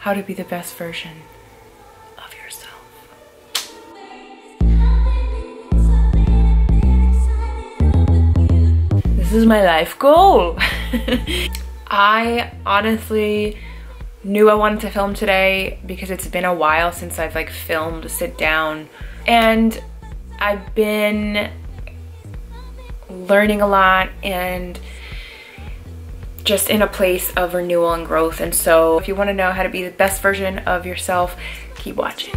how to be the best version of yourself. This is my life goal. I honestly knew I wanted to film today because it's been a while since I've like filmed sit down, and I've been learning a lot and just in a place of renewal and growth. And so if you want to know how to be the best version of yourself, keep watching.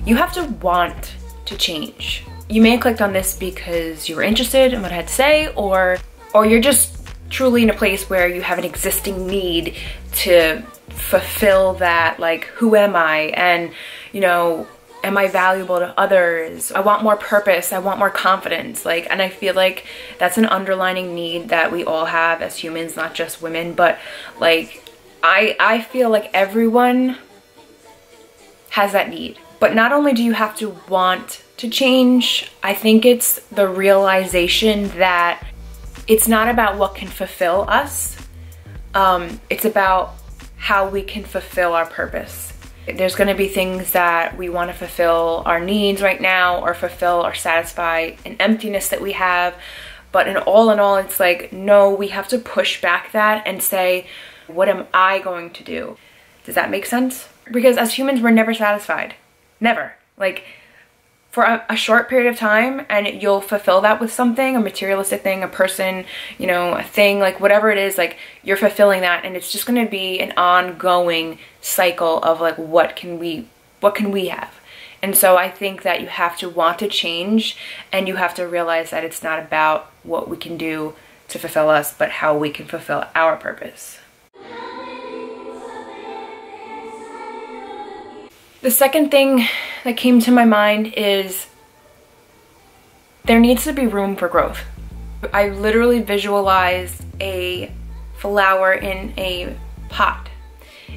You have to want to change. You may have clicked on this because you were interested in what I had to say, or you're just truly in a place where you have an existing need to fulfill that, like, who am I? And, you know, am I valuable to others? I want more purpose. I want more confidence. Like, and I feel like that's an underlining need that we all have as humans, not just women, but like, I feel like everyone has that need. But not only do you have to want to change, I think it's the realization that it's not about what can fulfill us. It's about how we can fulfill our purpose. There's gonna be things that we wanna fulfill our needs right now, or fulfill or satisfy an emptiness that we have. But in all, it's like, no, we have to push back that and say, what am I going to do? Does that make sense? Because as humans, we're never satisfied. Never. Like, for a short period of time, and you'll fulfill that with something, a materialistic thing, a person, you know, a thing, like whatever it is, like you're fulfilling that, and it's just going to be an ongoing cycle of like, what can we have? And so I think that you have to want to change, and you have to realize that it's not about what we can do to fulfill us, but how we can fulfill our purpose. The second thing that came to my mind is there needs to be room for growth. I literally visualized a flower in a pot,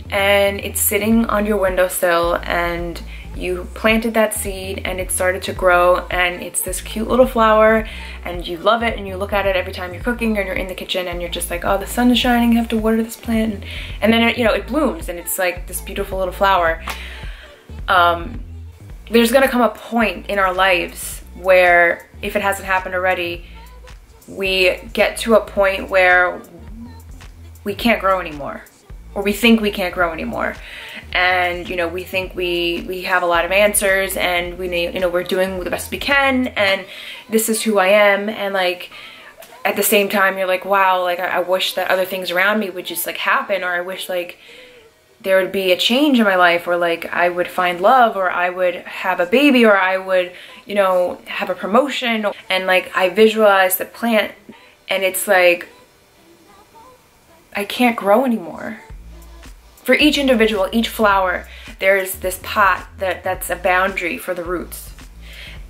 and it's sitting on your windowsill, and you planted that seed and it started to grow, and it's this cute little flower, and you love it, and you look at it every time you're cooking or you're in the kitchen, and you're just like, oh, the sun is shining, you have to water this plant, and then it, you know, it blooms, and it's like this beautiful little flower. There's gonna come a point in our lives where, if it hasn't happened already, we get to a point where we can't grow anymore, or we think we can't grow anymore. And, you know, we think we have a lot of answers, and you know, we're doing the best we can, and this is who I am. And like, at the same time, you're like, wow, like I wish that other things around me would just like happen, or I wish like there would be a change in my life, or like I would find love, or I would have a baby, or I would, you know, have a promotion. And like, I visualize the plant, and it's like, I can't grow anymore. For each individual, each flower, there's this pot that's a boundary for the roots.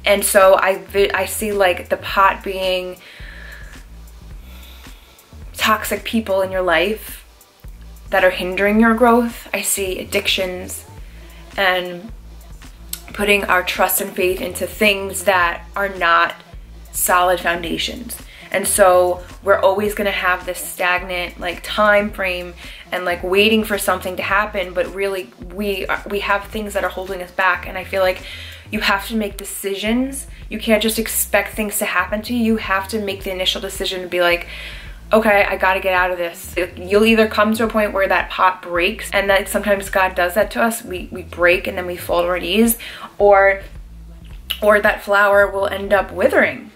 And so I see like the pot being toxic people in your life that are hindering your growth. I see addictions and putting our trust and faith into things that are not solid foundations. And so we're always gonna have this stagnant like time frame and like waiting for something to happen, but really we have things that are holding us back. And I feel like you have to make decisions. You can't just expect things to happen to you. You have to make the initial decision to be like, okay, I gotta get out of this. You'll either come to a point where that pot breaks, and that sometimes God does that to us. We break and then we fall to our knees, or that flower will end up withering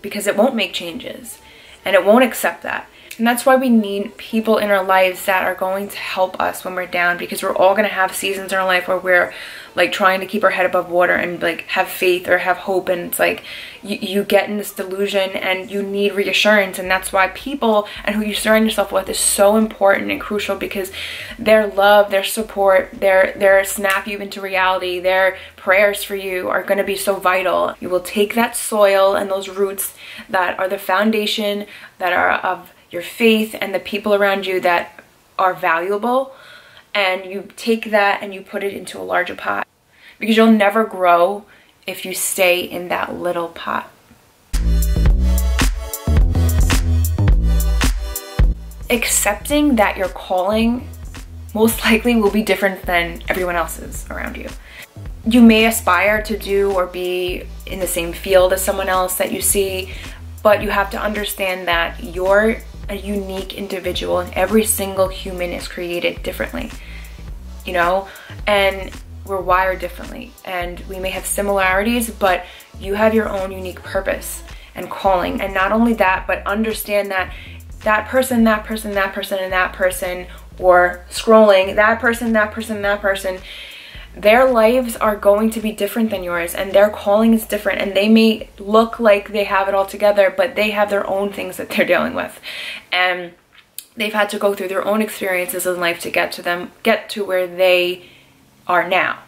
because it won't make changes and it won't accept that. And that's why we need people in our lives that are going to help us when we're down, because we're all gonna have seasons in our life where we're like trying to keep our head above water and like have faith or have hope, and it's like you get in this delusion and you need reassurance. And that's why people and who you surround yourself with is so important and crucial, because their love, their support, their snap you into reality, their prayers for you are going to be so vital. You will take that soil and those roots that are the foundation, that are of your faith and the people around you that are valuable, and you take that and you put it into a larger pot, because you'll never grow if you stay in that little pot. accepting that your calling most likely will be different than everyone else's around you. You may aspire to do or be in the same field as someone else that you see, but you have to understand that you're a unique individual and every single human is created differently, you know, and we're wired differently, and we may have similarities, but you have your own unique purpose and calling. And not only that, but understand that that person, that person, that person, and that person, or scrolling, that person, that person, that person, their lives are going to be different than yours, and their calling is different, and they may look like they have it all together, but they have their own things that they're dealing with, and they've had to go through their own experiences in life to get to where they are now.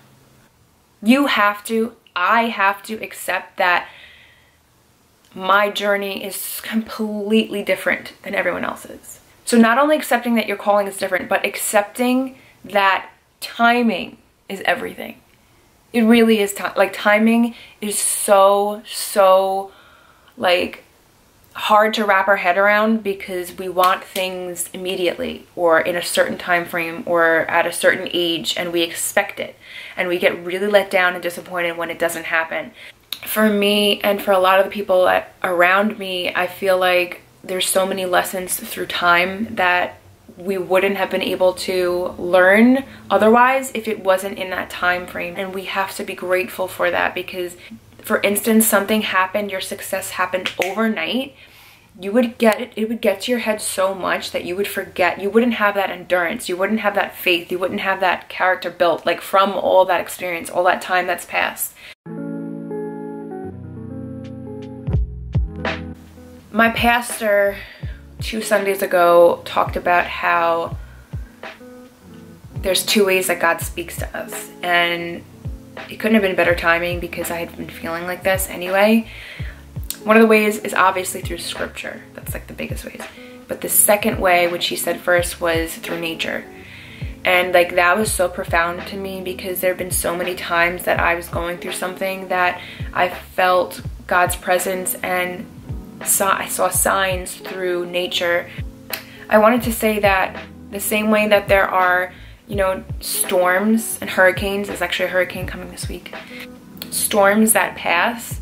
I have to accept that my journey is completely different than everyone else's. So not only accepting that your calling is different, but accepting that timing is everything. It really is. Like, timing is so like hard to wrap our head around, because we want things immediately or in a certain time frame or at a certain age, and we expect it, and we get really let down and disappointed when it doesn't happen. For me, and for a lot of the people around me, I feel like there's so many lessons through time that we wouldn't have been able to learn otherwise if it wasn't in that time frame. And we have to be grateful for that, because, for instance, something happened, your success happened overnight, it would get to your head so much that you would forget. You wouldn't have that endurance, you wouldn't have that faith, you wouldn't have that character built, like, from all that experience, all that time that's passed. My pastor 2 Sundays ago talked about how there's 2 ways that God speaks to us, and it couldn't have been better timing, because I had been feeling like this anyway. One of the ways is obviously through scripture. That's like the biggest ways. But the second way, which he said first, was through nature. And like, that was so profound to me, because there have been so many times that I was going through something that I felt God's presence, and I saw signs through nature. I wanted to say that the same way that there are, you know, storms and hurricanes, there's actually a hurricane coming this week, storms that pass,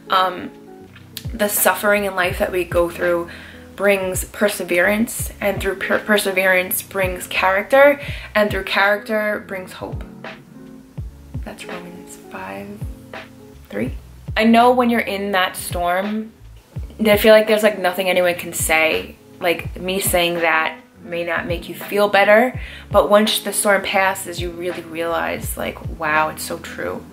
the suffering in life that we go through brings perseverance, and through perseverance brings character, and through character brings hope. That's Romans 5:3. I know when you're in that storm, I feel like there's like nothing anyone can say. Like, me saying that may not make you feel better, but once the storm passes, you really realize, like, wow, it's so true.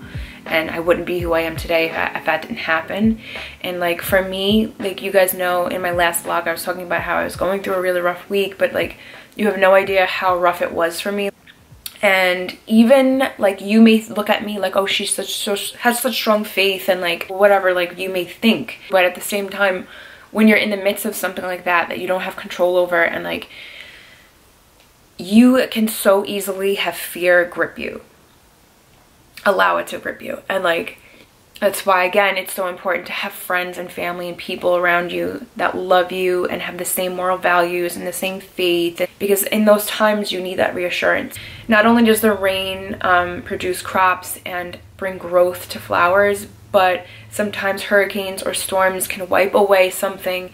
And I wouldn't be who I am today if that didn't happen. And like, for me, like, you guys know in my last vlog, I was talking about how I was going through a really rough week, but like, you have no idea how rough it was for me. And even like, you may look at me like, oh, she's has such strong faith, and like, whatever, like, you may think. But at the same time, when you're in the midst of something like that you don't have control over, and like, you can so easily have fear grip you, allow it to grip you. And like, that's why, again, it's so important to have friends and family and people around you that love you and have the same moral values and the same faith, because in those times you need that reassurance. Not only does the rain produce crops and bring growth to flowers, but sometimes hurricanes or storms can wipe away something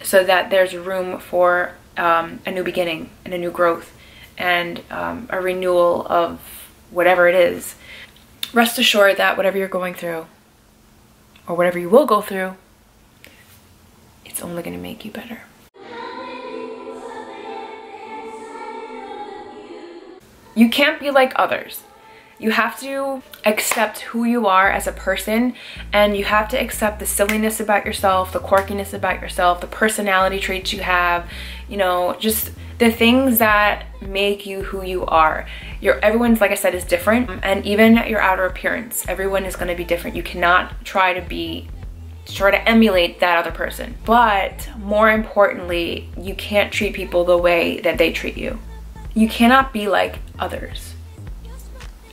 so that there's room for a new beginning and a new growth and a renewal of whatever it is. Rest assured that whatever you're going through, or whatever you will go through, it's only going to make you better. You can't be like others. You have to accept who you are as a person, and you have to accept the silliness about yourself, the quirkiness about yourself, the personality traits you have, you know, just the things that make you who you are. Everyone's, like I said, is different, and even your outer appearance, everyone is going to be different. You cannot try to emulate that other person. But more importantly, you can't treat people the way that they treat you. You cannot be like others.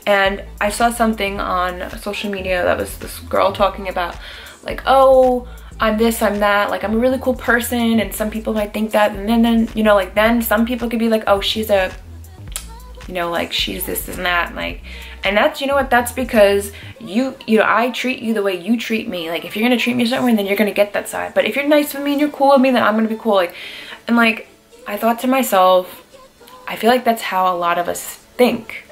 And I saw something on social media that was this girl talking about, like, oh, I'm this, I'm that, like I'm a really cool person, and some people might think that, and then you know, like then some people could be like, oh, she's a, you know, like she's this and that, like, and that's, you know what, that's because you know, I treat you the way you treat me. Like if you're gonna treat me a certain way, then you're gonna get that side. But if you're nice with me and you're cool with me, then I'm gonna be cool. Like, and like I thought to myself, I feel like that's how a lot of us think.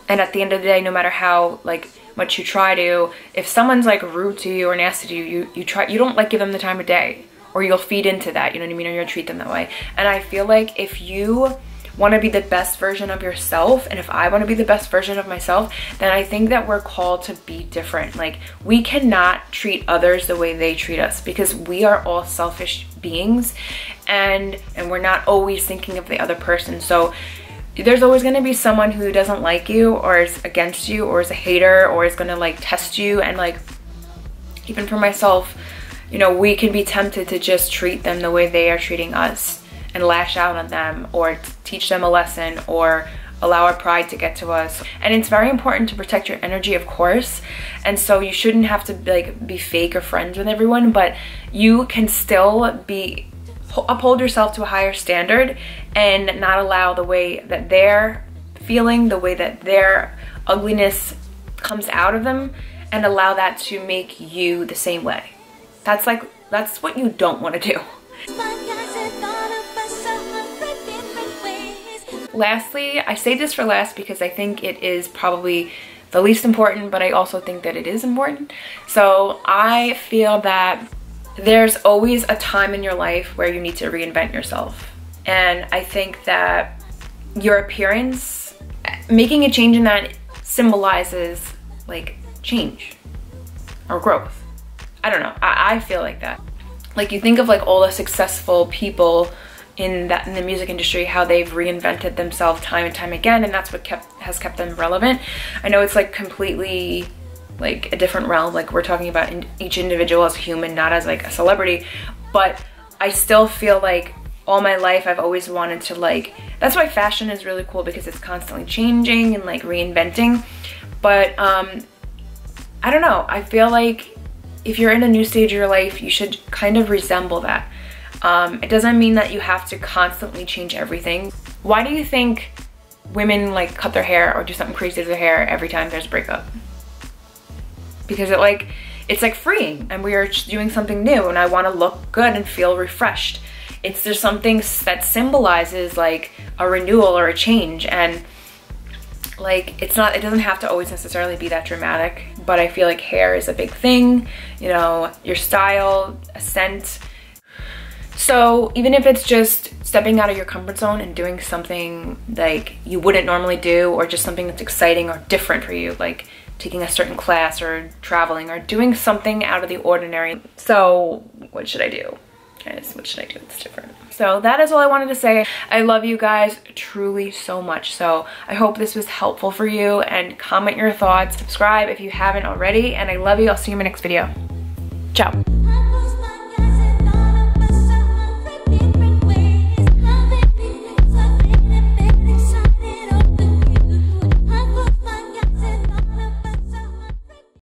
And at the end of the day, no matter how like much you try to, if someone's like rude to you or nasty to you, you don't like give them the time of day, or you'll feed into that, you know what I mean, or you'll treat them that way. And I feel like if you want to be the best version of yourself, and if I want to be the best version of myself, then I think that we're called to be different. Like we cannot treat others the way they treat us, because we are all selfish beings, and we're not always thinking of the other person. So there's always going to be someone who doesn't like you, or is against you, or is a hater, or is going to like test you. And like, even for myself, you know, we can be tempted to just treat them the way they are treating us, and lash out on them, or teach them a lesson, or allow our pride to get to us. And it's very important to protect your energy, of course. And so you shouldn't have to like be fake or friends with everyone, but you can still uphold yourself to a higher standard, and not allow the way that they're feeling, the way that their ugliness comes out of them, and allow that to make you the same way. That's what you don't want to do. Lastly, I say this for last because I think it is probably the least important, but I also think that it is important. So I feel that there's always a time in your life where you need to reinvent yourself. And I think that your appearance, making a change in that symbolizes like change or growth. I don't know, I feel like that. Like you think of like all the successful people in the music industry, how they've reinvented themselves time and time again, and that's what has kept them relevant. I know it's like completely like a different realm, like we're talking about each individual as a human, not as like a celebrity, but I still feel like all my life I've always wanted to like, that's why fashion is really cool, because it's constantly changing and like reinventing. But I don't know, I feel like if you're in a new stage of your life, you should kind of resemble that. It doesn't mean that you have to constantly change everything. Why do you think women like cut their hair or do something crazy to their hair every time there's a breakup? Because it's like freeing, and we are doing something new, and I want to look good and feel refreshed. There's something that symbolizes like a renewal or a change, and like it doesn't have to always necessarily be that dramatic, but I feel like hair is a big thing, you know, your style, a scent. So even if it's just stepping out of your comfort zone and doing something like you wouldn't normally do, or just something that's exciting or different for you, like taking a certain class or traveling or doing something out of the ordinary. So what should I do? Guys, what should I do? It's different. So that is all I wanted to say. I love you guys truly so much. So I hope this was helpful for you, and comment your thoughts, subscribe if you haven't already, and I love you. I'll see you in my next video. Ciao.